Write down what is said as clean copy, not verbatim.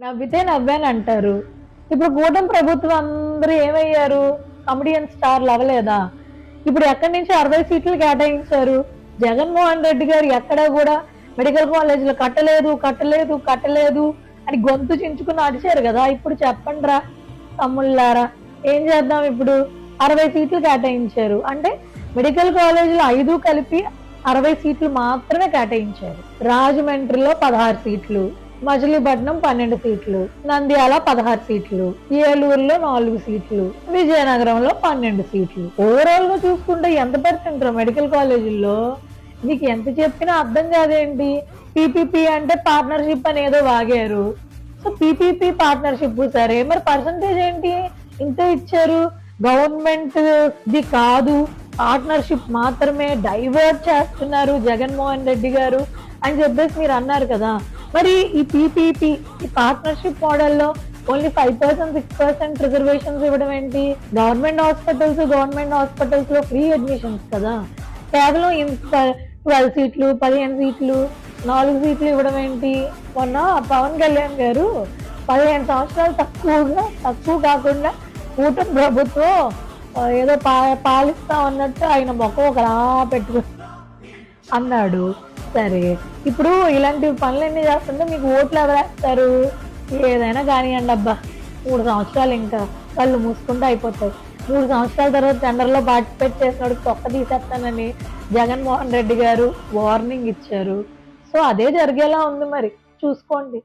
నవ్వితే నవ్వానంటారు. ఇప్పుడు కూటమి ప్రభుత్వం అందరూ ఏమయ్యారు? కమెడియన్ స్టార్‌లు అవ్వలేదా? ఇప్పుడు ఎక్కడి నుంచి 60 సీట్లు కేటాయించారు. జగన్మోహన్ రెడ్డి గారు ఎక్కడా గూడా మెడికల్ కాలేజీలు కట్టలేదు, కట్టలేదు, కట్టలేదు అని గొంతు చించుకుని అరిచారు గదా! ఇప్పుడు చెప్పండ్రా తమ్ముళ్ళారా! ఏం చేద్దాం ఇప్పుడు? 60 సీట్లు కేటాయించారు. అంటే మెడికల్ కాలేజీలు 5 కలిపి 60 సీట్లు మాత్రమే కేటాయించారు. రాజమండ్రిలో 16 సీట్లు, మచిలీపట్నం 12 సీట్లు, నంద్యాల 16 సీట్లు, ఏలూరులో 4 సీట్లు, విజయనగరంలో 12 సీట్లు. ఓవరాల్ గా చూసుకుంటే ఎంత పర్సెంట్ మెడికల్ కాలేజీల్లో? నీకు ఎంత చెప్పినా అర్థం కాదేంటి? పీపీపీ అంటే పార్ట్నర్షిప్ అని ఏదో వాగారు. సో పీపీపీ పార్ట్నర్షిప్ సరే, మరి పర్సంటేజ్ ఏంటి? ఇంత ఇచ్చారు. గవర్నమెంట్ ది కాదు, పార్ట్నర్షిప్ మాత్రమే డైవర్ట్ చేస్తున్నారు జగన్మోహన్ రెడ్డి గారు అని చెప్పేసి మీరు అన్నారు కదా. మరి ఈ పీపీపీ ఈ పార్ట్నర్షిప్ మోడల్లో ఓన్లీ 5%, 6% రిజర్వేషన్స్ ఇవ్వడం ఏంటి? గవర్నమెంట్ హాస్పిటల్స్ లో ఫ్రీ అడ్మిషన్స్ కదా. కేవలం ఇంత 12 సీట్లు, 15 సీట్లు, 4 సీట్లు ఇవ్వడం ఏంటి? మొన్న పవన్ కళ్యాణ్ గారు 15 సంవత్సరాలు తక్కువ కాకుండా కూటమి ప్రభుత్వం ఏదో పాలిస్తా ఉన్నట్టు ఆయన మొక్క ఒకలా పెట్టుకుని అన్నాడు. సరే, ఇప్పుడు ఇలాంటి పనులన్నీ చేస్తుంటే మీకు ఓట్లు ఎవరు వేస్తారు? ఏదైనా కానివ్వండి అబ్బా, 3 సంవత్సరాలు ఇంకా కళ్ళు మూసుకుంటే అయిపోతాయి. 3 సంవత్సరాల తర్వాత టెండర్లో పార్టిసిపేట్ చేసినోడికి తొక్క తీసేస్తానని జగన్మోహన్ రెడ్డి గారు వార్నింగ్ ఇచ్చారు. సో అదే జరిగేలా ఉంది, మరి చూసుకోండి.